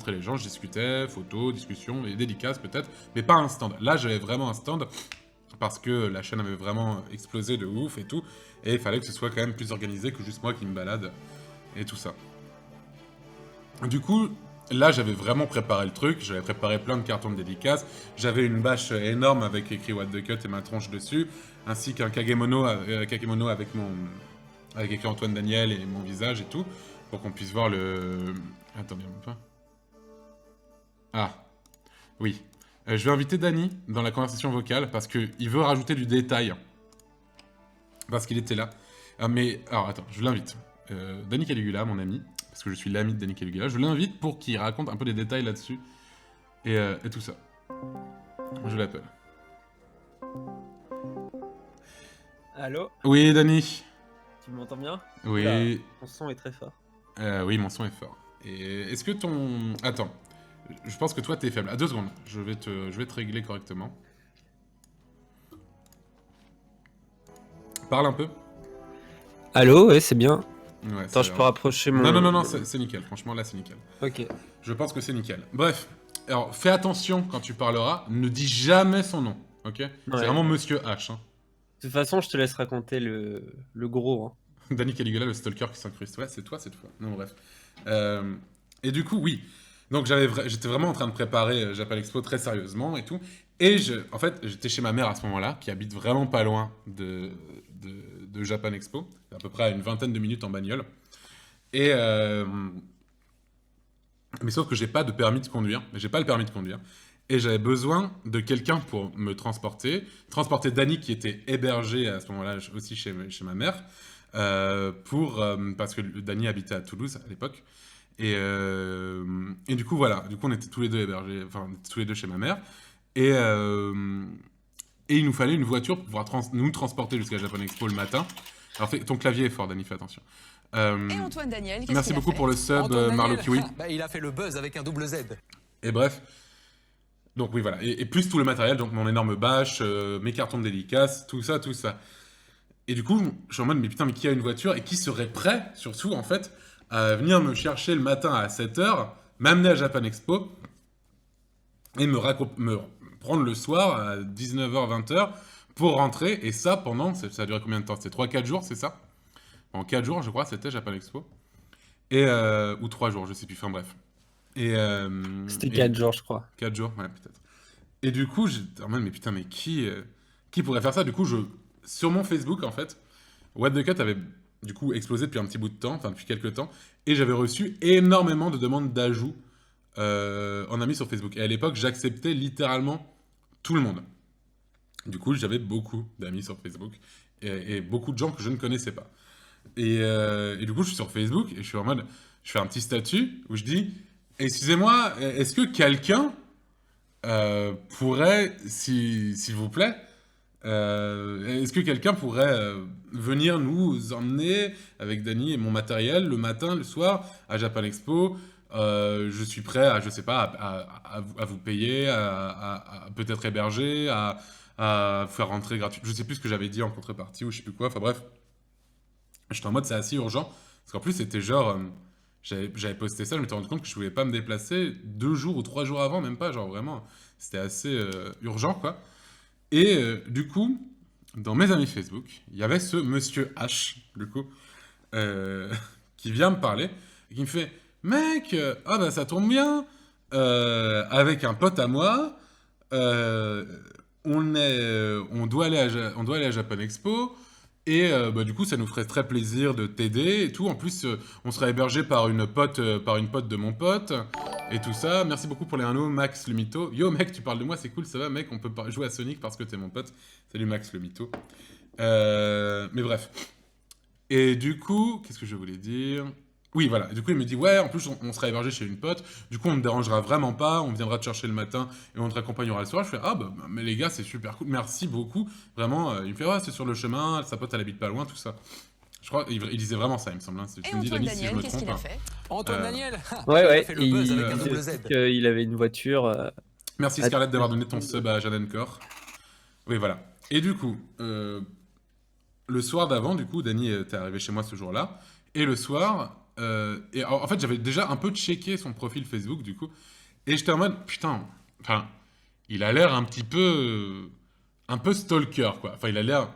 rencontrais les gens, je discutais, photos, discussions, et dédicaces peut-être, mais pas un stand. Là, j'avais vraiment un stand parce que la chaîne avait vraiment explosé de ouf et tout, et il fallait que ce soit quand même plus organisé que juste moi qui me balade et tout ça. Du coup, là, j'avais vraiment préparé le truc, j'avais préparé plein de cartons de dédicaces, j'avais une bâche énorme avec écrit What the Cut et ma tronche dessus, ainsi qu'un kagemono avec écrit Antoine Daniel et mon visage et tout, pour qu'on puisse voir le... Attendez, un peu. Ah, oui. Je vais inviter Dany dans la conversation vocale parce qu'il veut rajouter du détail. Parce qu'il était là. Ah, mais, alors attends, je l'invite. Dany Caligula, mon ami, parce que je suis l'ami de Dany Caligula, je l'invite pour qu'il raconte un peu des détails là-dessus et tout ça. Je l'appelle. Allô? Oui, Dany. Tu m'entends bien? Oui. Oula, ton son est très fort. Oui, mon son est fort. Et est-ce que ton... Attends. Je pense que toi, t'es faible. À 2 secondes. Je vais te régler correctement. Parle un peu. Allô, ouais, c'est bien. Ouais, Attends, je peux rapprocher mon... Non, c'est nickel. Franchement, là, c'est nickel. Ok. Je pense que c'est nickel. Bref. Alors, fais attention quand tu parleras. Ne dis jamais son nom, ok? C'est Ouais. vraiment Monsieur H, hein. De toute façon, je te laisse raconter le gros. Hein. Dany Caligula, le stalker qui s'incruste. Ouais, c'est toi cette fois. Non, bref. Et du coup, oui. Donc, j'étais vraiment en train de préparer Japan Expo très sérieusement et tout. Et en fait, j'étais chez ma mère à ce moment-là, qui habite vraiment pas loin de Japan Expo, à peu près à une vingtaine de minutes en bagnole. Et mais sauf que j'ai pas de permis de conduire, j'ai pas le permis de conduire. Et j'avais besoin de quelqu'un pour me transporter Dany qui était hébergé à ce moment-là aussi chez ma mère, parce que Dany habitait à Toulouse à l'époque. Et du coup, voilà. Du coup, on était tous les deux hébergés, enfin, on était tous les deux chez ma mère. Et, et il nous fallait une voiture pour pouvoir nous transporter jusqu'à Japan Expo le matin. Alors, ton clavier est fort, Dany, fais attention. Et Antoine Daniel, qu'est-ce Merci qu'il a beaucoup fait? pour le sub, Antoine Marlo Daniel, Kiwi. bah, il a fait le buzz avec un double Z. Et bref. Donc oui, voilà. Et plus tout le matériel, donc mon énorme bâche, mes cartons de dédicaces, tout ça, tout ça. Et du coup, je suis en mode, mais putain, mais qui a une voiture et qui serait prêt, surtout, en fait, à venir me chercher le matin à 7h, m'amener à Japan Expo et me prendre le soir à 19h, 20h pour rentrer. Et ça, ça a duré combien de temps? C'était 3-4 jours, c'est ça? En 4 jours, je crois, c'était Japan Expo. Et, ou 3 jours, je sais plus, enfin bref. C'était 4 jours, je crois. 4 jours, ouais, peut-être. Et du coup, j'étais en mode, mais putain, mais qui pourrait faire ça? Du coup, sur mon Facebook, en fait, What the Cut avait du coup explosé depuis un petit bout de temps, enfin depuis quelques temps, et j'avais reçu énormément de demandes d'ajout en amis sur Facebook. Et à l'époque, j'acceptais littéralement tout le monde. Du coup, j'avais beaucoup d'amis sur Facebook, et beaucoup de gens que je ne connaissais pas. Et du coup, je suis sur Facebook, et je suis en mode, je fais un petit statut où je dis, excusez-moi, est-ce que quelqu'un pourrait, s'il vous plaît, est-ce que quelqu'un pourrait venir nous emmener avec Dany et mon matériel le matin, le soir, à Japan Expo? Je suis prêt à, je sais pas, à vous payer, à peut-être héberger, à faire rentrer gratuit. Je sais plus ce que j'avais dit en contrepartie ou je sais plus quoi. Enfin bref, j'étais en mode c'est assez urgent. Parce qu'en plus, c'était genre. J'avais posté ça, je m'étais rendu compte que je pouvais pas me déplacer 2 jours ou 3 jours avant, même pas. Genre vraiment, c'était assez urgent quoi. Et du coup, dans mes amis Facebook, il y avait ce monsieur H, du coup, qui vient me parler et qui me fait mec, ah bah ça tombe bien, avec un pote à moi, on doit aller à Japan Expo. Et bah, du coup, ça nous ferait très plaisir de t'aider et tout. En plus, on sera hébergé par une pote de mon pote et tout ça. Merci beaucoup pour les anneaux, Max le mytho. Yo mec, tu parles de moi, c'est cool, ça va mec, on peut jouer à Sonic parce que t'es mon pote. Salut Max le mytho. Mais bref. Et du coup, qu'est-ce que je voulais dire? Oui, voilà. Du coup, il me dit, ouais, en plus, on sera hébergé chez une pote. Du coup, on ne dérangera vraiment pas. On viendra te chercher le matin et on te raccompagnera le soir. Je fais, ah, bah, mais les gars, c'est super cool. Merci beaucoup. Vraiment, il me fait, ouais, c'est sur le chemin. Sa pote, elle habite pas loin, tout ça. Je crois qu'il disait vraiment ça, il me semble. Hein. Tu Et me dis, Antoine Dany, si je Daniel, me qu'est-ce trompe. qu'il a Hein. fait? Antoine Daniel, Ouais, il a ouais. fait le buzz avec un Il double Z. disait qu'il avait une voiture. Merci Scarlett d'avoir donné ton sub à Jadencor. Oui, voilà. Et du coup, le soir d'avant, du coup, Dany était arrivé chez moi ce jour-là. Et le soir, Et en fait, j'avais déjà un peu checké son profil Facebook, du coup. Et j'étais en mode, putain, enfin, il a l'air un peu stalker, quoi. Enfin, il a l'air,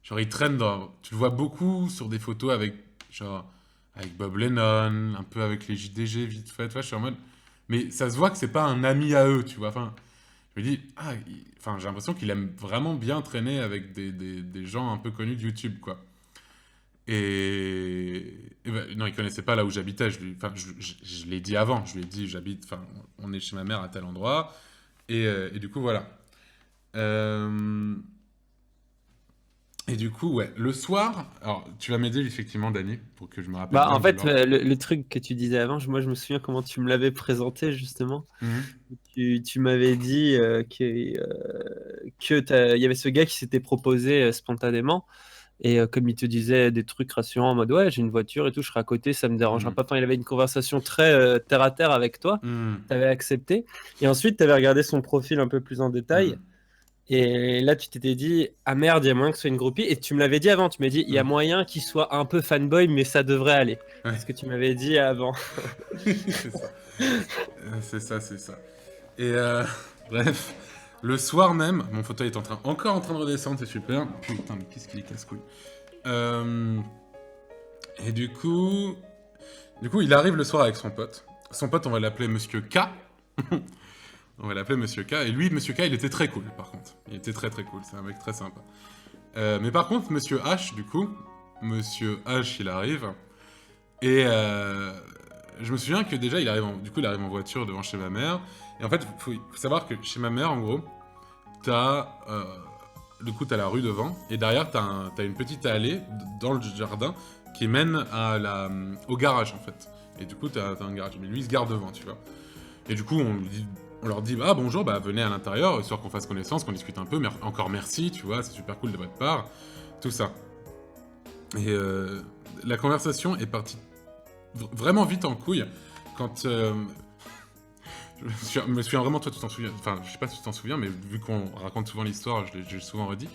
genre, il traîne dans, tu le vois beaucoup sur des photos avec, genre, avec Bob Lennon, un peu avec les JDG, vite fait, tu vois, je suis en mode, mais ça se voit que c'est pas un ami à eux, tu vois, enfin, je me dis, enfin, j'ai l'impression qu'il aime vraiment bien traîner avec des gens un peu connus de YouTube, quoi. Et ben, non, il connaissait pas là où j'habitais. Je l'ai dit avant. Je lui ai dit, enfin, on est chez ma mère à tel endroit. Et du coup, voilà. Euh, et du coup, ouais, le soir. Alors, tu vas m'aider effectivement, Dani, pour que je me rappelle Bah, bien en de fait, l'ordre. le truc que tu disais avant, moi, je me souviens comment tu me l'avais présenté, justement. Mhm. Tu m'avais dit il y avait ce gars qui s'était proposé spontanément. Et comme il te disait des trucs rassurants en mode ouais, j'ai une voiture et tout, je serai à côté, ça me dérangera Mhm. pas. Enfin, il avait une conversation très terre à terre avec toi. Mhm. Tu avais accepté. Et ensuite, tu avais regardé son profil un peu plus en détail. Mhm. Et là, tu t'étais dit ah merde, il y a moyen que ce soit une groupie. Et tu me l'avais dit avant. Tu m'as dit il y a Mhm. moyen qu'il soit un peu fanboy, mais ça devrait aller. Ouais. C'est ce que tu m'avais dit avant. C'est ça. C'est ça. Et bref, le soir même, mon fauteuil est encore en train de redescendre, c'est super. Putain, mais qu'est-ce qu'il est casse-couille. Et du coup, il arrive le soir avec son pote. Son pote, on va l'appeler Monsieur K. On va l'appeler Monsieur K. Et lui, Monsieur K, il était très cool, par contre. Il était très très cool, c'est un mec très sympa. Mais par contre, Monsieur H, du coup, Monsieur H, il arrive. Et je me souviens que déjà, il arrive en voiture devant chez ma mère. Et en fait, faut savoir que chez ma mère, en gros, t'as la rue devant. Et derrière, t'as une petite allée dans le jardin qui mène au garage, en fait. Et du coup, t'as un garage. Mais lui, il se gare devant, tu vois. Et du coup, on leur dit, ah bonjour, bah venez à l'intérieur, histoire qu'on fasse connaissance, qu'on discute un peu. Encore merci, tu vois, c'est super cool de votre part. Tout ça. Et la conversation est partie vraiment vite en couille quand je me souviens vraiment, toi tu t'en souviens, enfin je sais pas si tu t'en souviens, mais vu qu'on raconte souvent l'histoire, je l'ai souvent redit,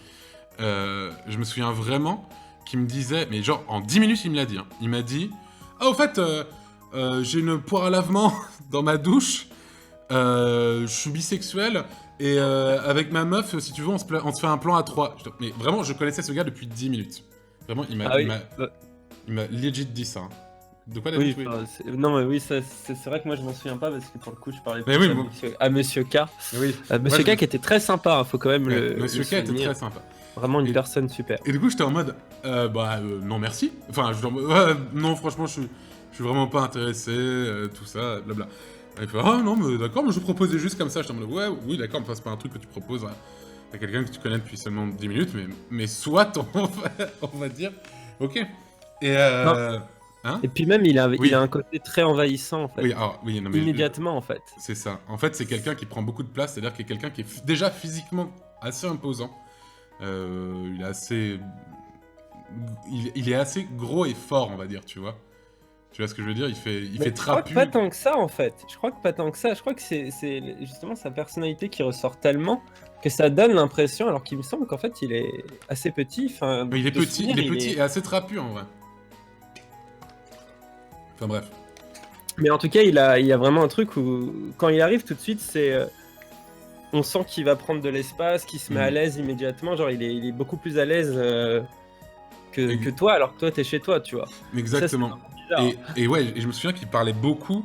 je me souviens vraiment qu'il me disait, mais genre en 10 minutes il me l'a dit, hein. Il m'a dit, ah au fait j'ai une poire à lavement dans ma douche, je suis bisexuel et avec ma meuf si tu veux on se fait un plan à 3. Mais vraiment je connaissais ce gars depuis 10 minutes. Vraiment il m'a legit dit ça, hein. De quoi Oui, oui. non, mais oui, c'est vrai que moi je m'en souviens pas parce que pour le coup je parlais mais plus oui, à Monsieur K. Oui. Monsieur K qui était très sympa, faut quand même Monsieur le K était souligner. très sympa. Vraiment une personne super. Et du coup, j'étais en mode, non merci. Enfin, non, franchement, je suis vraiment pas intéressé, tout ça, blabla. Et il fait, ah non, mais d'accord, mais je proposais juste comme ça. J'étais en mode, ouais, oui, d'accord, mais c'est pas un truc que tu proposes à quelqu'un que tu connais depuis seulement 10 minutes, mais soit, on va dire, ok. Et hein et puis même, il a un côté très envahissant, en fait. Oui, non, mais immédiatement, en fait. C'est ça. En fait, c'est quelqu'un qui prend beaucoup de place, c'est-à-dire qu'il y a quelqu'un qui est déjà physiquement assez imposant. Il est assez... Il est assez gros et fort, on va dire, tu vois. Tu vois ce que je veux dire? Il fait trapu. Je crois que pas tant que ça, en fait. Je crois que pas tant que ça. Je crois que c'est justement sa personnalité qui ressort tellement que ça donne l'impression, alors qu'il me semble qu'en fait, il est assez petit. Mais il est petit et assez trapu, en vrai. Enfin bref. Mais en tout cas, il a vraiment un truc où, quand il arrive tout de suite, on sent qu'il va prendre de l'espace, qu'il se met à l'aise immédiatement. Genre, il est beaucoup plus à l'aise que toi, alors que toi, t'es chez toi, tu vois. Exactement. Ça, et ouais, et je me souviens qu'il parlait beaucoup.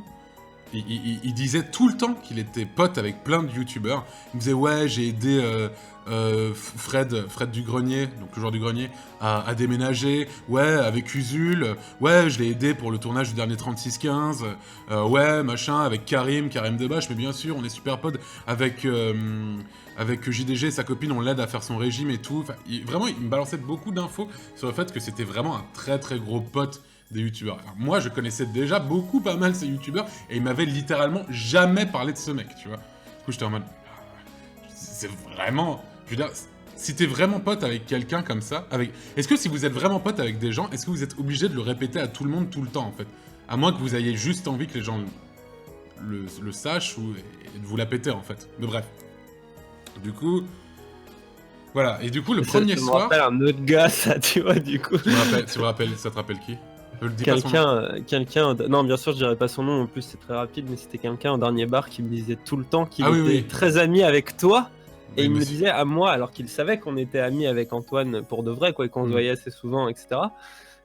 Il disait tout le temps qu'il était pote avec plein de youtubeurs. Il me disait, ouais, j'ai aidé Fred Dugrenier, donc le joueur du grenier, à déménager. Ouais, avec Usul. Ouais, je l'ai aidé pour le tournage du dernier 3615. Ouais, machin, avec Karim Debache, mais bien sûr, on est super potes. Avec JDG, sa copine, on l'aide à faire son régime et tout. Enfin, vraiment, il me balançait beaucoup d'infos sur le fait que c'était vraiment un très très gros pote des youtubeurs. Alors, moi, je connaissais déjà pas mal ces youtubeurs, et il m'avait littéralement jamais parlé de ce mec, tu vois. Du coup, j'étais en mode... C'est vraiment... Je veux dire, si t'es vraiment pote avec quelqu'un comme ça, est-ce que si vous êtes vraiment pote avec des gens, est-ce que vous êtes obligé de le répéter à tout le monde tout le temps, en fait? À moins que vous ayez juste envie que les gens le sachent, et de vous la péter, en fait. Mais bref. Du coup... Voilà, et du coup, le premier soir... Ça me rappelle un autre gars, ça, tu vois, du coup. Tu me rappelles, ça te rappelle qui? dis pas son nom. Non, bien sûr, je dirais pas son nom, en plus c'est très rapide, mais c'était quelqu'un au dernier bar qui me disait tout le temps qu'il Ah était oui. très ami avec toi. Et Oui, il me mais le c'est- disait à moi, alors qu'il savait qu'on était amis avec Antoine pour de vrai, quoi, et qu'on se voyait assez souvent, etc.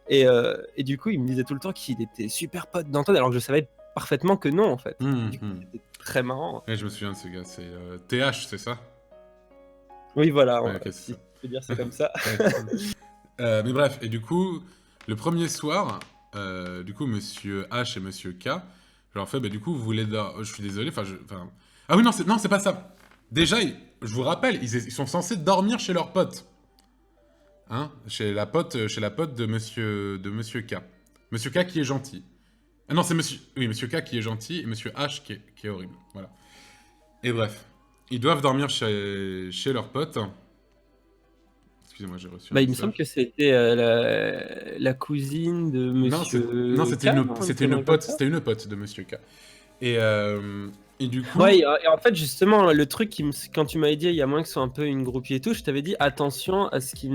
Et du coup, il me disait tout le temps qu'il était super pote d'Antoine, alors que je savais parfaitement que non, en fait. Du coup, c'était très marrant. Ouais, je me souviens de ce gars, c'est TH, c'est ça? Oui, voilà, Ouais, ok, c'est si ça. je peux dire c'est comme ça. Mais bref, et du coup, le premier soir, du coup, Monsieur H et Monsieur K, je leur fais, bah du coup, vous voulez... Je suis désolé, enfin... Ah oui, non, c'est pas ça. Déjà, je vous rappelle, ils sont censés dormir chez leur pote. Hein, chez la pote de Monsieur K. Monsieur K qui est gentil. Ah non, c'est Monsieur K qui est gentil et Monsieur H qui est horrible. Voilà. Et bref, ils doivent dormir chez leur pote. Excusez-moi, j'ai reçu un Il me message. semble que c'était la cousine de Monsieur. Non, c'était K, une comme pote. ça. C'était une pote de Monsieur K. Et du coup. Ouais, et en fait, justement, le truc, quand tu m'avais dit il y a moins que ce soit un peu une groupie et tout, je t'avais dit attention à ce qu'il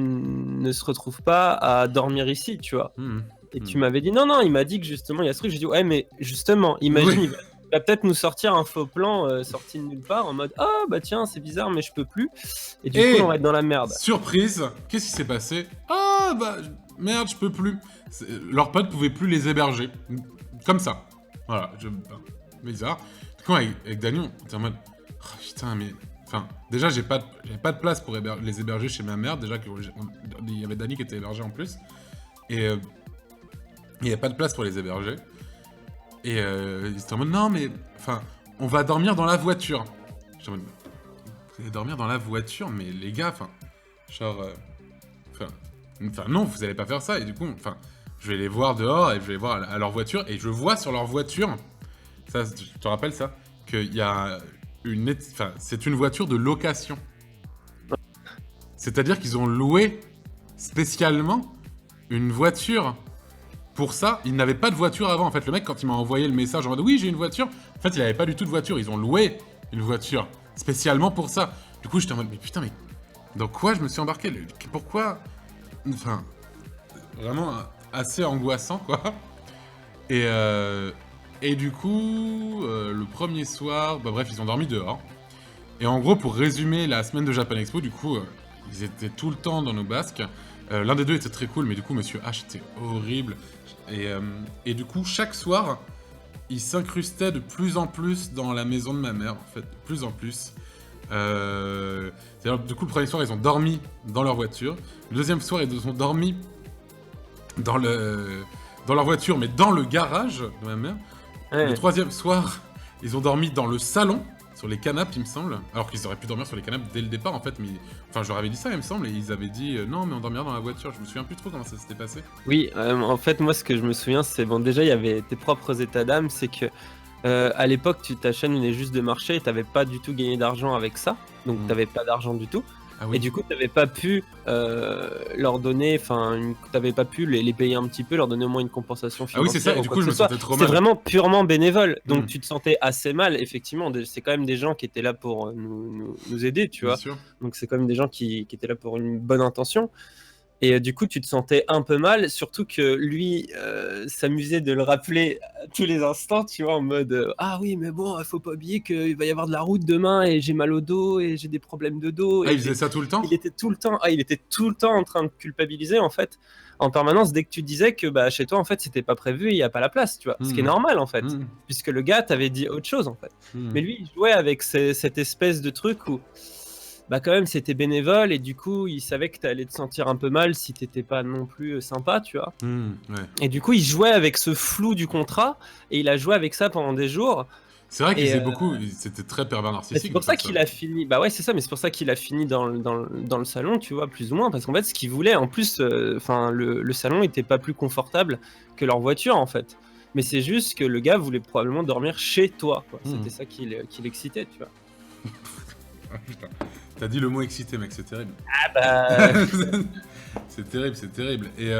ne se retrouve pas à dormir ici, tu vois. Et tu m'avais dit non, il m'a dit que justement il y a ce truc. J'ai dit ouais, mais justement, imagine, Oui. il va peut-être nous sortir un faux plan sorti de nulle part en mode ah bah tiens, c'est bizarre, mais je peux plus. Et du coup, on va être dans la merde. Surprise, qu'est-ce qui s'est passé? Ah bah merde, je peux plus. Leurs potes pouvaient plus les héberger. Comme ça. Voilà, bizarre. Du coup, avec Daniel, on était en mode oh, putain, mais. Enfin, déjà, j'avais pas de place pour les héberger chez ma mère. Déjà, il y avait Dani qui était hébergé en plus. Et il n'y avait pas de place pour les héberger. Et ils étaient en mode non, mais. Enfin, on va dormir dans la voiture. J'étais en mode vous allez dormir dans la voiture, mais les gars, enfin. Genre. Enfin, non, vous allez pas faire ça. Et du coup, enfin. Je vais les voir dehors et je vais les voir à leur voiture. Et je vois sur leur voiture. Ça, je te rappelle ça? Qu'il y a enfin, c'est une voiture de location. C'est-à-dire qu'ils ont loué spécialement une voiture pour ça. Ils n'avaient pas de voiture avant. En fait, le mec, quand il m'a envoyé le message en mode oui, j'ai une voiture, en fait, il n'avait pas du tout de voiture. Ils ont loué une voiture spécialement pour ça. Du coup, j'étais en mode mais putain, mais dans quoi je me suis embarqué? Pourquoi? Enfin, vraiment assez angoissant, quoi. Et du coup, le premier soir, bah bref, ils ont dormi dehors. Et en gros, pour résumer la semaine de Japan Expo, du coup, ils étaient tout le temps dans nos basques. L'un des deux était très cool, mais du coup, Monsieur H était horrible. Et du coup, chaque soir, il s'incrustait de plus en plus dans la maison de ma mère, en fait, de plus en plus. Du coup, le premier soir, ils ont dormi dans leur voiture. Le deuxième soir, ils ont dormi dans leur voiture, mais dans le garage de ma mère. Ouais. Le troisième soir, ils ont dormi dans le salon, sur les canapes, il me semble. Alors qu'ils auraient pu dormir sur les canapes dès le départ, en fait. Mais enfin, je leur avais dit ça, il me semble, et ils avaient dit non, mais on dormira dans la voiture. Je me souviens plus trop comment ça s'était passé. Oui, en fait, moi, ce que je me souviens, c'est bon, déjà, il y avait tes propres états d'âme, c'est que à l'époque, ta chaîne venait juste de marcher et t'avais pas du tout gagné d'argent avec ça, donc t'avais pas d'argent du tout. Ah oui. Et du coup, t'avais pas pu leur donner, t'avais pas pu les payer un petit peu, leur donner au moins une compensation financière. Ah oui, c'est ça, et du coup, je me sentais trop mal. C'était vraiment purement bénévole, donc tu te sentais assez mal, effectivement. C'est quand même des gens qui étaient là pour nous aider, tu vois. Sûr. Donc c'est quand même des gens qui étaient là pour une bonne intention. Et du coup, tu te sentais un peu mal, surtout que lui s'amusait de le rappeler à tous les instants, tu vois, en mode ah oui, mais bon, faut pas oublier qu'il va y avoir de la route demain et j'ai mal au dos et j'ai des problèmes de dos. Ah, il faisait ça tout le temps? Il était tout le temps en train de culpabiliser, en fait, en permanence, dès que tu disais que bah, chez toi, en fait, c'était pas prévu et il n'y a pas la place, tu vois. Ce qui est normal, en fait, puisque le gars t'avait dit autre chose, en fait. Mais lui, il jouait avec cette espèce de truc où. Bah quand même c'était bénévole et du coup il savait que t'allais te sentir un peu mal si t'étais pas non plus sympa, tu vois. Ouais. Et du coup il jouait avec ce flou du contrat et il a joué avec ça pendant des jours. C'est vrai qu'il faisait beaucoup, c'était très pervers narcissique. C'est pour ça qu'il a fini, bah ouais c'est ça, mais c'est pour ça qu'il a fini dans le salon, tu vois, plus ou moins, parce qu'en fait ce qu'il voulait, en plus, le salon était pas plus confortable que leur voiture en fait. Mais c'est juste que le gars voulait probablement dormir chez toi, quoi. C'était ça qui l'excitait, tu vois. Ah, putain. T'as dit le mot excité, mec, c'est terrible. Ah bah... c'est terrible. Et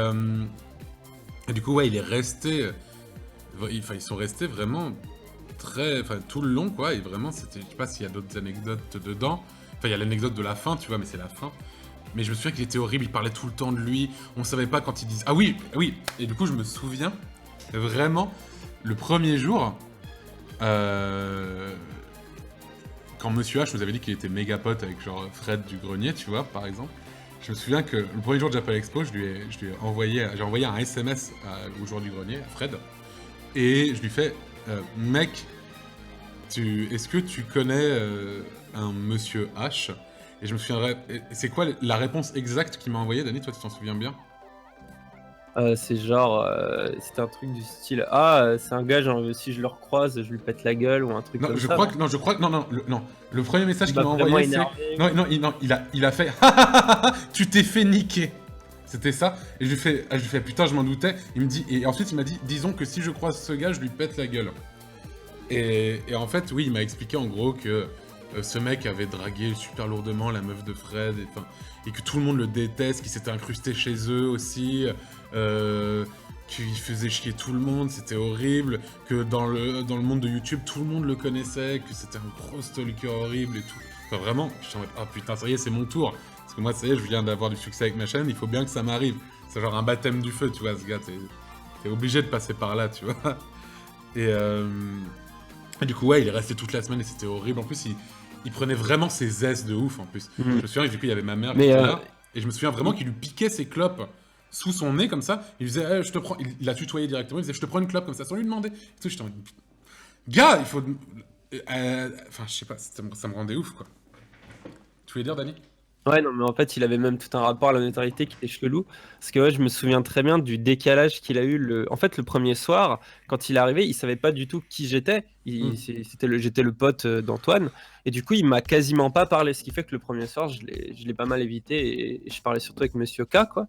du coup, ouais, il est resté... ils sont restés vraiment très... Enfin, tout le long, quoi. Et vraiment, c'était... Je sais pas s'il y a d'autres anecdotes dedans. Enfin, il y a l'anecdote de la fin, tu vois, mais c'est la fin. Mais je me souviens qu'il était horrible, il parlait tout le temps de lui, on savait pas quand il disait... Ah oui, oui. Et du coup, je me souviens, vraiment, le premier jour, quand Monsieur H nous avait dit qu'il était méga pote avec genre Fred du Grenier, tu vois, par exemple, je me souviens que le premier jour de Japan Expo, j'ai envoyé un SMS au joueur du Grenier, à Fred, et je lui fais mec, est-ce que tu connais un Monsieur H? Et je me souviendrai, c'est quoi la réponse exacte qu'il m'a envoyée, Dany, toi tu t'en souviens bien? C'est genre, c'était un truc du style c'est un gars, genre, si je le recroise, je lui pète la gueule ou un truc comme ça. Non, le premier message qu'il m'a vraiment envoyé, c'est... énervé. Non, il a fait tu t'es fait niquer. C'était ça, et je lui fais putain, je m'en doutais. Il me dit, et ensuite il m'a dit, disons que si je croise ce gars, je lui pète la gueule. Et en fait, oui, il m'a expliqué en gros que ce mec avait dragué super lourdement la meuf de Fred, et que tout le monde le déteste, qu'il s'était incrusté chez eux aussi, qu'il faisait chier tout le monde, c'était horrible, que dans le monde de YouTube, tout le monde le connaissait, que c'était un gros stalker horrible et tout. Enfin vraiment, je suis en mode, ah putain, ça y est, c'est mon tour. Parce que moi, ça y est, je viens d'avoir du succès avec ma chaîne, il faut bien que ça m'arrive. C'est genre un baptême du feu, tu vois, ce gars, t'es obligé de passer par là, tu vois. Et du coup, ouais, il est resté toute la semaine et c'était horrible. En plus, il prenait vraiment ses aises de ouf, en plus. Je me souviens que du coup, il y avait ma mère qui était là, et je me souviens vraiment qu'il lui piquait ses clopes sous son nez, comme ça. Il lui disait, je te prends... Il l'a tutoyé directement, il disait, je te prends une clope, comme ça, sans lui demander. Et tout, j'étais en mode, gars, il faut... Enfin, je sais pas, ça me rendait ouf, quoi. Tu voulais dire, Dany? Ouais, non, mais en fait, il avait même tout un rapport à la notoriété qui était chelou. Parce que ouais, je me souviens très bien du décalage qu'il a eu. En fait, le premier soir, quand il est arrivé, il savait pas du tout qui j'étais. J'étais le pote d'Antoine. Et du coup, il m'a quasiment pas parlé. Ce qui fait que le premier soir, je l'ai pas mal évité. Et je parlais surtout avec Monsieur K, quoi.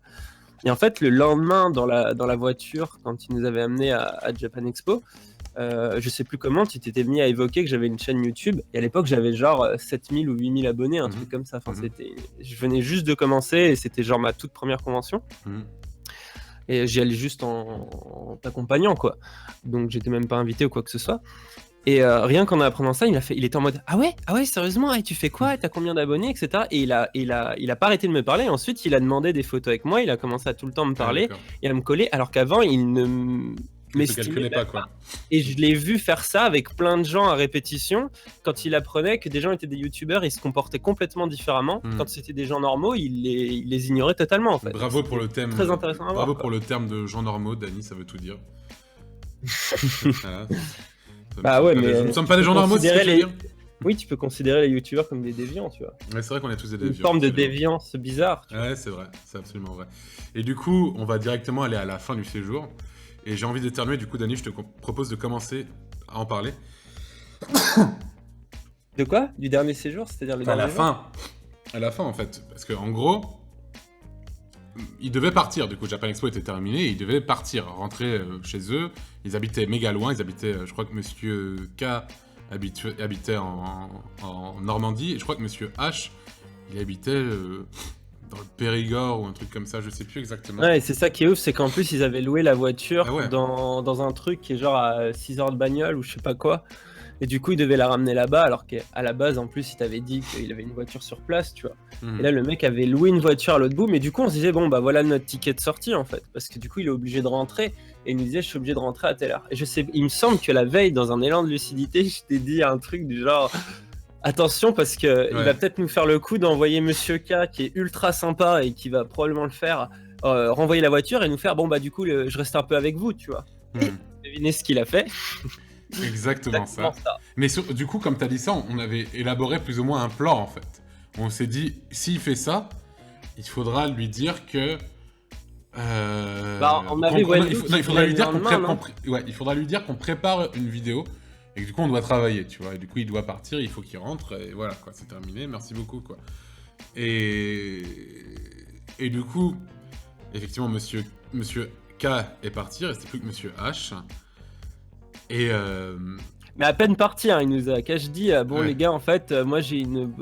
Et en fait, le lendemain, dans la voiture, quand il nous avait amenés à Japan Expo, je sais plus comment, tu t'étais mis à évoquer que j'avais une chaîne YouTube, et à l'époque j'avais genre 7000 ou 8000 abonnés, un truc comme ça. Enfin, je venais juste de commencer, et c'était genre ma toute première convention. Et j'y allais juste en t'accompagnant, quoi. Donc j'étais même pas invité ou quoi que ce soit. Et rien qu'en apprenant ça, il était en mode ah ouais, sérieusement, tu fais quoi, t'as combien d'abonnés, etc. Et il a pas arrêté de me parler. Ensuite, il a demandé des photos avec moi, il a commencé à tout le temps me parler et à me coller, alors qu'avant il ne m'estimait pas, quoi. Et je l'ai vu faire ça avec plein de gens à répétition. Quand il apprenait que des gens étaient des youtubeurs, ils se comportaient complètement différemment. Quand c'était des gens normaux, il les ignorait totalement, en fait. Bravo pour le thème. Très intéressant à voir. Bravo pour le terme de gens normaux, Dany, ça veut tout dire. Voilà. Bah ouais, mais nous ne sommes pas des gens normaux, c'est ce que je veux dire. Oui, tu peux considérer les youtubeurs comme des déviants, tu vois. Ouais, c'est vrai qu'on est tous des déviants. Une forme de déviance bizarre. Ouais, c'est vrai, c'est absolument vrai. Et du coup, on va directement aller à la fin du séjour. Et j'ai envie d'éternuer, du coup, Dany, je te propose de commencer à en parler. De quoi? Du dernier séjour? C'est-à-dire le dernier jour? À la fin, en fait. Parce qu'en gros, ils devaient partir. Du coup, Japan Expo était terminé. Ils devaient partir, rentrer chez eux. Ils habitaient méga loin. Ils habitaient, je crois que Monsieur K habitait en Normandie. Et je crois que Monsieur H, il habitait... dans le Périgord ou un truc comme ça, je sais plus exactement. Ouais, c'est ça qui est ouf, c'est qu'en plus ils avaient loué la voiture Ah ouais. dans un truc qui est genre à 6 heures de bagnole ou je sais pas quoi. Et du coup, ils devaient la ramener là-bas, alors qu'à la base, en plus, il t'avait dit qu'il avait une voiture sur place, tu vois. Et là, le mec avait loué une voiture à l'autre bout, mais du coup, on se disait, bon, bah voilà notre ticket de sortie, en fait. Parce que du coup, il est obligé de rentrer. Et il nous disait, je suis obligé de rentrer à telle heure. Et je sais, il me semble que la veille, dans un élan de lucidité, je t'ai dit un truc du genre... Attention, parce que il va peut-être nous faire le coup d'envoyer Monsieur K, qui est ultra sympa et qui va probablement le faire, renvoyer la voiture et nous faire, bon bah du coup, je reste un peu avec vous, tu vois. Devinez ce qu'il a fait. Exactement ça. Mais du coup, comme tu as dit ça, on avait élaboré plus ou moins un plan, en fait. On s'est dit, s'il fait ça, il faudra lui dire que... il faudra lui dire qu'on prépare une vidéo et que du coup on doit travailler, tu vois. Et du coup il doit partir, il faut qu'il rentre et voilà quoi, c'est terminé. Merci beaucoup quoi. Et du coup, effectivement, Monsieur K est parti, restait plus que Monsieur H. Et mais à peine parti, hein, il nous a cache dit bon les gars, en fait, moi j'ai une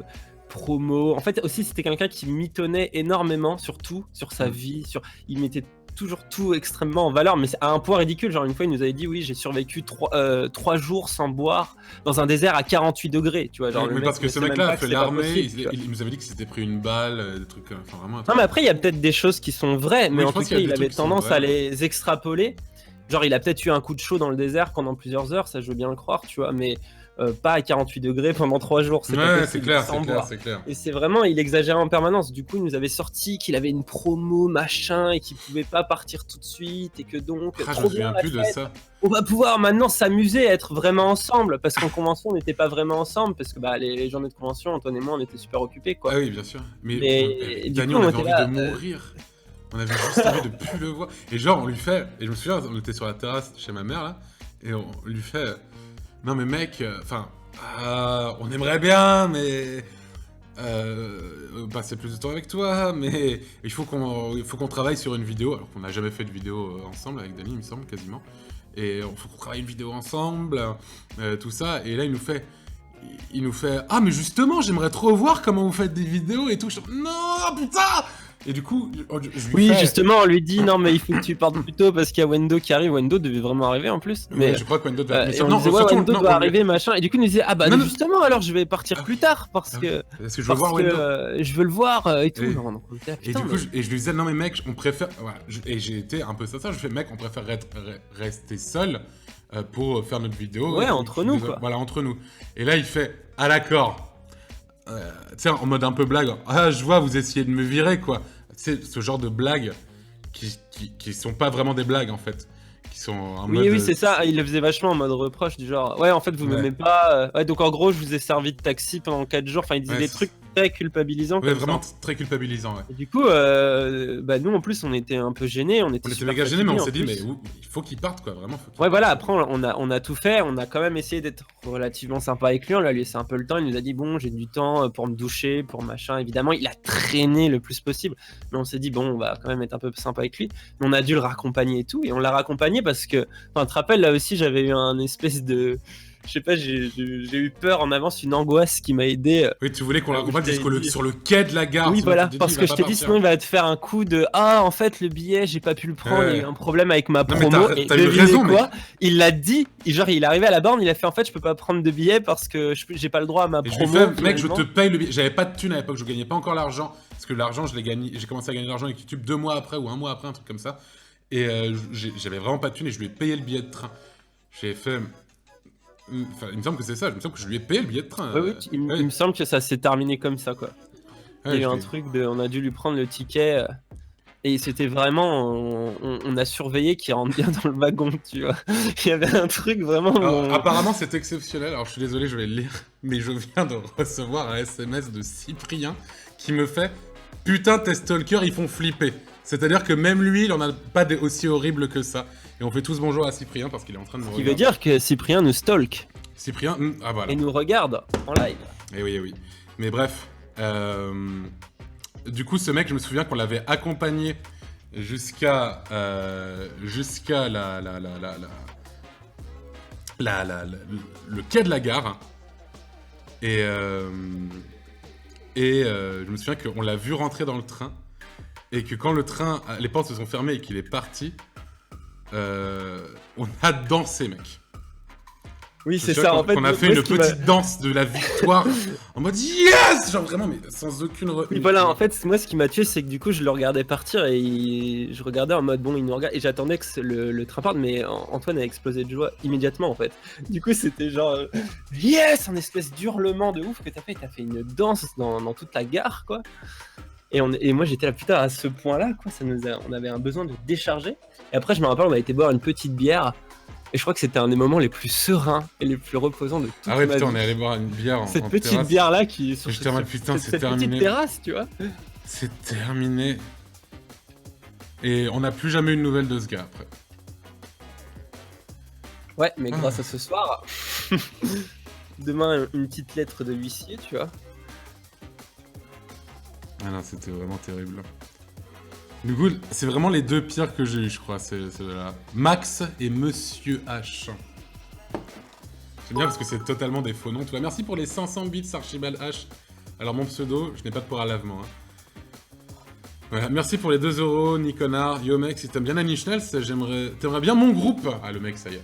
promo. En fait, aussi c'était quelqu'un qui mitonnait énormément sur tout, sur sa vie, il mettait toujours tout extrêmement en valeur, mais c'est à un point ridicule. Genre une fois, il nous avait dit oui, j'ai survécu 3 jours sans boire dans un désert à 48 degrés, tu vois. Genre, mais parce que ce mec-là a fait c'est pas l'armée, possible, il nous avait dit que s'était pris une balle, des trucs, enfin vraiment un Non, truc. mais après, il y a peut-être des choses qui sont vraies, mais Oui, en je tout pense cas, qu'il y a il des avait trucs qui sont tendance vrais. à les extrapoler. Genre, il a peut-être eu un coup de chaud dans le désert pendant plusieurs heures, ça je veux bien le croire, tu vois, mais pas à 48 degrés pendant 3 jours. C'est pas Ouais, possible, c'est clair, sans c'est clair, boire. c'est clair. Et c'est vraiment, il exagérait en permanence. Du coup, il nous avait sorti qu'il avait une promo, machin, et qu'il pouvait pas partir tout de suite, et que donc, Ah, je trop me bien souviens la plus de fête. ça. On va pouvoir maintenant s'amuser, être vraiment ensemble, parce qu'en convention, on n'était pas vraiment ensemble, parce que bah, les journées de convention, Antoine et moi, on était super occupés, quoi. Ah oui, bien sûr. Mais du Dany, coup, on on avait était envie là, de mourir. On avait juste envie de plus le voir. Et genre, on lui fait, et je me souviens, on était sur la terrasse chez ma mère, là, et on lui fait, non mais mec, enfin, on aimerait bien, mais passer plus de temps avec toi, mais il faut qu'on travaille sur une vidéo, alors qu'on n'a jamais fait de vidéo ensemble avec Dany, il me semble, quasiment. Et il faut qu'on travaille une vidéo ensemble, tout ça, et là il nous fait, ah mais justement, j'aimerais trop voir comment vous faites des vidéos et tout. Je suis, non, putain. Et du coup, je lui Oui, fais... justement, on lui dit non, mais il faut que tu partes plus tôt parce qu'il y a Wendo qui arrive. Wendo devait vraiment arriver en plus. Mais Mais je crois que Wendo doit... et on disait, ouais, Wendo doit arriver, machin. Et du coup, il nous disait, ah bah Non, non. justement, alors je vais partir plus tard parce que je veux voir Wendo. je veux le voir et tout. Et- Non, donc, on était là, Et putain, du coup, je lui disais, non mais mec, on préfère... Voilà, et j'ai été un peu ça, je fais, mec, on préfère rester seul pour faire notre vidéo. Ouais, Et entre nous, quoi. Voilà, entre nous. Et là, il fait, ah d'accord. Tu sais, en mode un peu blague, ah je vois, vous essayez de me virer, quoi. C'est ce genre de blagues qui sont pas vraiment des blagues, en fait. Qui sont en mode... Oui, c'est ça. Il le faisait vachement en mode reproche, du genre, ouais, en fait, vous Ouais. m'aimez pas. Ouais, donc en gros, je vous ai servi de taxi pendant 4 jours. Enfin, il disait Ouais, des c'est- trucs très culpabilisants. Ouais, comme ça. vraiment très culpabilisant, ouais. Et du coup, bah, nous en plus, on était un peu gênés. On était On était super méga gênés, mais on fatigués, s'est en dit, plus. mais il faut qu'il parte, quoi, vraiment. Faut qu'il Ouais, parte. voilà, après on a tout fait, on a quand même essayé d'être relativement sympa avec lui, on lui a laissé un peu le temps, il nous a dit bon j'ai du temps pour me doucher, pour machin, évidemment il a traîné le plus possible, mais on s'est dit bon on va quand même être un peu sympa avec lui, mais on a dû le raccompagner et tout, et on l'a raccompagné parce que, enfin tu te rappelles là aussi j'avais eu un espèce de, je sais pas, j'ai eu peur en avance, une angoisse qui m'a aidé. Oui, tu voulais qu'on l'accompagne je t'avais dit. sur le quai de la gare. Oui, sinon voilà, tu t'es dit, parce il que va je pas t'ai dit, partir. sinon il va te faire un coup de ah, en fait, le billet, j'ai pas pu le prendre, il y a eu un problème avec ma Non, mais promo. t'as Et eu devinez raison, quoi, il l'a dit, genre il est arrivé à la borne, il a fait en fait, je peux pas prendre de billet parce que j'ai pas le droit à ma Et je lui promo. fais, mec, je te finalement. paye le billet. J'avais pas de thune à l'époque, je gagnais pas encore l'argent. Parce que l'argent, je l'ai gagné. J'ai commencé à gagner de l'argent avec YouTube 2 mois après ou 1 mois après, un truc comme ça. Et j'avais vraiment pas de thune et je lui ai payé le billet de train. J'ai fait. Enfin, il me semble que c'est ça, il me semble que je lui ai payé le billet de train. Ouais, oui, il me semble que ça s'est terminé comme ça, quoi. Ouais, Il y a eu je un l'ai- truc de, on a dû lui prendre le ticket. Et c'était vraiment, on a surveillé qu'il rentre bien dans le wagon, tu vois. Il y avait un truc vraiment. Alors, apparemment, c'est exceptionnel. Alors, je suis désolé, je vais le lire. Mais je viens de recevoir un SMS de Cyprien qui me fait putain, tes stalkers, ils font flipper. C'est-à-dire que même lui, il en a pas des aussi horribles que ça. Et on fait tous bonjour à Cyprien parce qu'il est en train de me Ce regarder. qui veut dire que Cyprien nous stalk Cyprien, ah voilà. et nous regarde en live. Eh oui, eh oui. Mais bref, du coup, ce mec, je me souviens qu'on l'avait accompagné jusqu'à le quai de la gare. Et je me souviens qu'on l'a vu rentrer dans le train. Et que quand le train, les portes se sont fermées et qu'il est parti, on a dansé, mec. Oui, Je c'est sais ça. qu'on- En fait, qu'on a fait moi, une ce qui m'a- petite danse de la victoire en mode yes, genre vraiment, mais sans aucune Oui, voilà, en fait, moi, ce qui m'a tué, c'est que du coup, je le regardais partir et je regardais en mode bon, il nous regarde et j'attendais que le train parte, mais Antoine a explosé de joie immédiatement, en fait. Du coup, c'était genre yes, un espèce d'hurlement de ouf que t'as fait une danse dans toute la gare, quoi. Et moi, j'étais là, putain, à ce point-là, quoi, on avait un besoin de décharger. Et après, je me rappelle, on a été boire une petite bière. Et je crois que c'était un des moments les plus sereins et les plus reposants de toute Ah ouais, ma putain, vie. on est allé boire une bière en Cette en petite terrasse. bière là qui sur J'étais en mode, putain, c'est cette terminé. petite terrasse, tu vois. C'est terminé. Et on n'a plus jamais eu de nouvelles de ce gars après. Ouais, mais grâce à ce soir, demain une petite lettre de l'huissier, tu vois. Ah non, c'était vraiment terrible. Du coup, c'est vraiment les deux pires que j'ai eu, je crois. C'est là. Max et Monsieur H. J'aime bien parce que c'est totalement des faux noms. Tu vois, merci pour les 500 bits, Archibald H. Alors, mon pseudo, je n'ai pas de poire à lavement. Hein. Voilà, merci pour les 2 euros, Niconar. Yo mec, si t'aimes bien Nine Inch Nails, t'aimerais bien mon groupe. Ah, le mec, ça y est.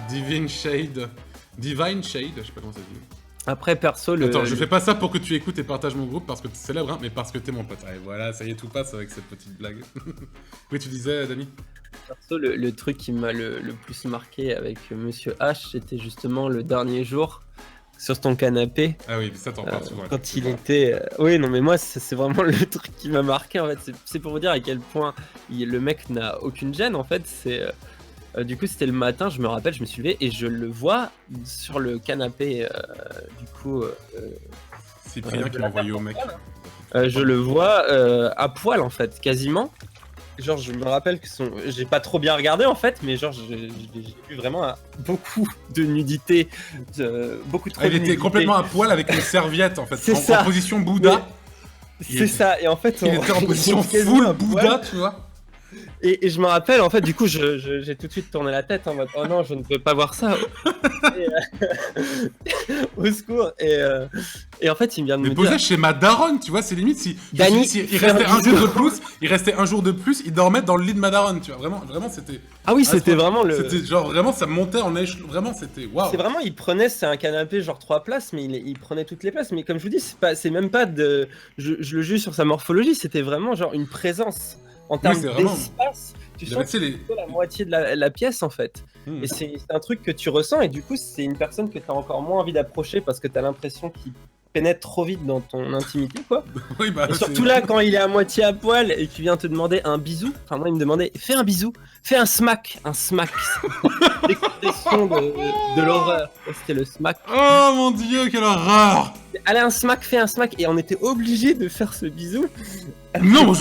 Divine Shade, je sais pas comment ça se dit. Après, perso, Attends, je fais pas ça pour que tu écoutes et partages mon groupe parce que t'es célèbre, hein, mais parce que t'es mon pote. Allez, voilà, ça y est, tout passe avec cette petite blague. Oui, tu disais, Dani? perso, le truc qui m'a le plus marqué avec Monsieur H, c'était justement le dernier jour sur ton canapé. Ah oui, mais ça t'en parles souvent. Quand il était... Oui, non, mais moi, c'est vraiment le truc qui m'a marqué, en fait. C'est pour vous dire à quel point le mec n'a aucune gêne, en fait. Du coup, c'était le matin, je me rappelle, je me suis levé et je le vois sur le canapé, du coup... Cyprien qui m'a envoyé au mec. je le vois à poil, en fait, quasiment. Genre, je me rappelle que j'ai pas trop bien regardé, en fait, mais genre, j'ai vu vraiment beaucoup de nudité, beaucoup trop de Il était nudité. complètement à poil avec une serviette, en fait, C'est en ça. position Bouddha. C'est ça, et en fait... Il était en position full Bouddha, tu vois. Et je me rappelle, en fait, du coup, j'ai tout de suite tourné la tête en mode oh non, je ne peux pas voir ça. Au secours. Et en fait, il vient de Mais me posé dire. chez ma daronne, tu vois, c'est limite si. Dani, il restait un jour de plus, il dormait dans le lit de ma daronne, tu vois. Vraiment, c'était. Ah oui, c'était vraiment le. C'était genre, vraiment, ça montait en échelon. Vraiment, c'était. Waouh! C'est vraiment, c'est un canapé genre 3 places, mais il prenait toutes les places. Mais comme je vous dis, c'est même pas de. Je le juge sur sa morphologie, c'était vraiment genre une présence. En termes c'est vraiment- d'espace, tu Il sens avait, que tu sais, c'est plutôt la moitié de la pièce en fait. Et c'est un truc que tu ressens et du coup c'est une personne que tu as encore moins envie d'approcher parce que tu as l'impression qu'il pénètre trop vite dans ton intimité quoi. Oui, bah, Et surtout là quand il est à moitié à poil et qu'il vient te demander un bisou, enfin moi il me demandait fais un bisou, fais un smack. L'expression de l'horreur, c'était le smack. Oh mon dieu, quelle horreur! Allez un smack, fais un smack et on était obligé de faire ce bisou. Non,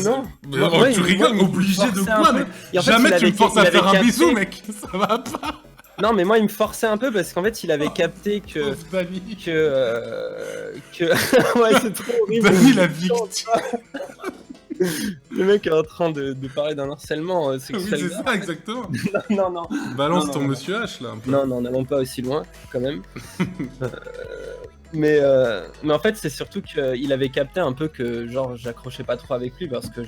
non. Mais Moi, oh, il tu me- rigoles, il me obligé de forçait un quoi, peu. mec? Et en fait, Jamais il tu me avait- forces il à avait faire un capté- bisou, mec! Ça va pas! Non, mais moi, il me forçait un peu parce qu'en fait, il avait capté que. Pauvre Dani! Ouais, c'est trop horrible. Dani, la victime! Le mec est en train de parler d'un harcèlement Oui, sexuel. c'est ça, exactement! Non. Balance Non, ton non. monsieur H, là, un peu. Non, n'allons pas aussi loin, quand même. Mais en fait, c'est surtout qu'il avait capté un peu que, genre, j'accrochais pas trop avec lui parce que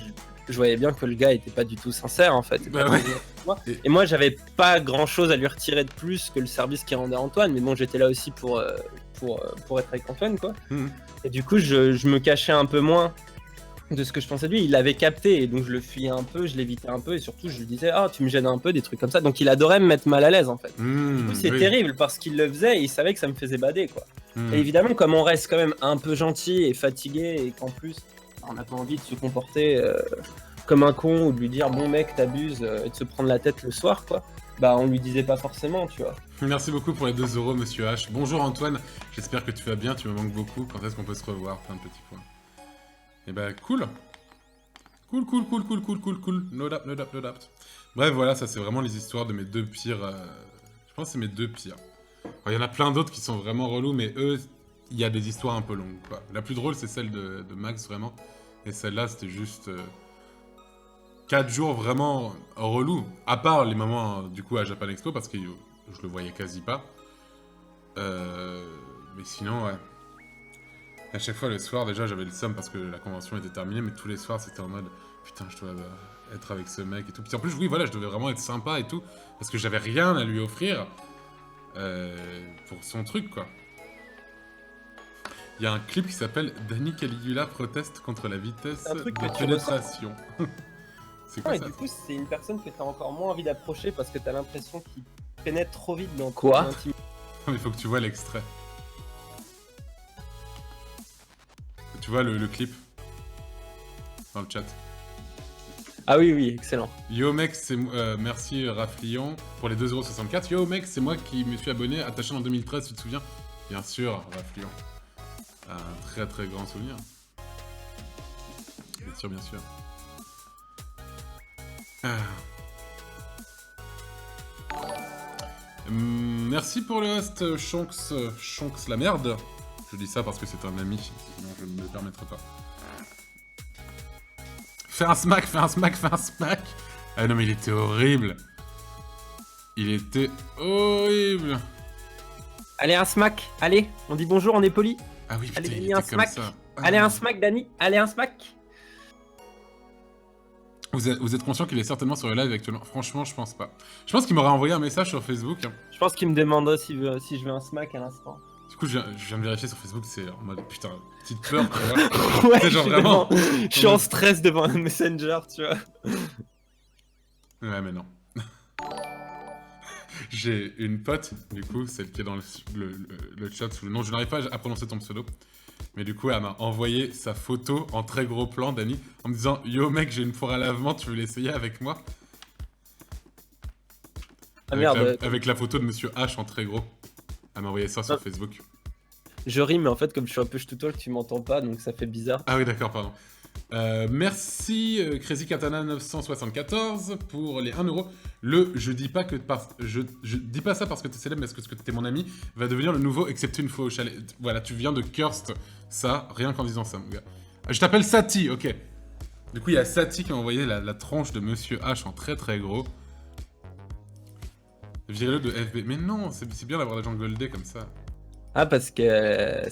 je voyais bien que le gars était pas du tout sincère, en fait. Bah ouais. Et moi, j'avais pas grand chose à lui retirer de plus que le service qu'il rendait à Antoine, mais bon, j'étais là aussi pour être avec Antoine, quoi. Mhm. Et du coup, je me cachais un peu moins de ce que je pensais de lui. Il l'avait capté, et donc je le fuyais un peu, je l'évitais un peu, et surtout, je lui disais, ah, tu me gênes un peu, des trucs comme ça. Donc il adorait me mettre mal à l'aise, en fait. Du coup, c'est oui. terrible parce qu'il le faisait et il savait que ça me faisait bader, quoi. Hmm. Et évidemment, comme on reste quand même un peu gentil et fatigué, et qu'en plus, on n'a pas envie de se comporter comme un con ou de lui dire, bon mec, t'abuses, et de se prendre la tête le soir, quoi. Bah, on lui disait pas forcément, tu vois. Merci beaucoup pour les 2 euros, monsieur H. Bonjour Antoine, j'espère que tu vas bien, tu me manques beaucoup. Quand est-ce qu'on peut se revoir? Plein de petits points. Et bah, cool. Cool. No doubt. Bref, voilà, ça c'est vraiment les histoires de mes 2 pires. Je pense que c'est mes 2 pires. Il y en a plein d'autres qui sont vraiment relous, mais eux, il y a des histoires un peu longues, quoi. La plus drôle, c'est celle de Max, vraiment. Et celle-là, c'était juste 4 jours vraiment relous. À part les moments, du coup, à Japan Expo, parce que je le voyais quasi pas. Mais sinon, ouais. À chaque fois, le soir, déjà, j'avais le seum parce que la convention était terminée, mais tous les soirs, c'était en mode putain, je dois être avec ce mec et tout. Puis en plus, oui, voilà, je devais vraiment être sympa et tout, parce que j'avais rien à lui offrir pour son truc, quoi. Il y a un clip qui s'appelle Dani Caligula proteste contre la vitesse Un truc de que tu pénétration. C'est quoi Et ça? du coup, c'est une personne que t'as encore moins envie d'approcher parce que t'as l'impression qu'il pénètre trop vite dans Quoi ton intimité. Il faut que tu vois l'extrait. Tu vois le clip dans le chat. Ah oui, excellent. Yo mec, c'est merci Raflion pour les 2,64€. Yo mec, c'est moi qui me suis abonné à ta chaîne en 2013, tu te souviens? Bien sûr, Raflion. Un très très grand souvenir. Bien sûr. Merci pour le host, Shonks la merde. Je dis ça parce que c'est un ami, sinon je ne me permettrai pas. Fais un smack. Ah non mais il était horrible. Allez, un smack. Allez, on dit bonjour, on est poli. Ah oui, putain, Allez, il Dani, était un comme smack. ça. Allez, un smack, Dani. Allez, un smack. Vous êtes conscient qu'il est certainement sur le live actuellement? Franchement, je pense pas. Je pense qu'il m'aurait envoyé un message sur Facebook. Je pense qu'il me demanderait si je veux un smack à l'instant. Du coup, je viens de vérifier sur Facebook, c'est en mode putain, petite peur, tu vois. Ouais, C'est genre vraiment. je suis en stress devant un messenger, tu vois. Ouais, mais non. J'ai une pote, du coup, celle qui est dans le chat sous le nom, je n'arrive pas à prononcer ton pseudo. Mais du coup, elle m'a envoyé sa photo en très gros plan, Dani, en me disant yo mec, j'ai une four à lavement, tu veux l'essayer avec moi? Ah merde. Avec la photo de Monsieur H en très gros. Elle m'a envoyé ça sur Ah. Facebook. Je ris, mais en fait, comme je suis un peu ch'toutoil, tu m'entends pas, donc ça fait bizarre. Ah oui, d'accord, pardon. Merci Crazy Katana 974 pour les 1€. Je dis pas que je dis pas ça parce que t'es célèbre, mais parce que t'es mon ami, va devenir le nouveau excepté une fois au chalet. Voilà, tu viens de curst ça, rien qu'en disant ça, mon gars. Je t'appelle Sati, ok. Du coup, il y a Sati qui m'a envoyé la tronche de Monsieur H en très très gros. Virez-le de FB. Mais non, c'est bien d'avoir des gens goldés comme ça. Ah, parce que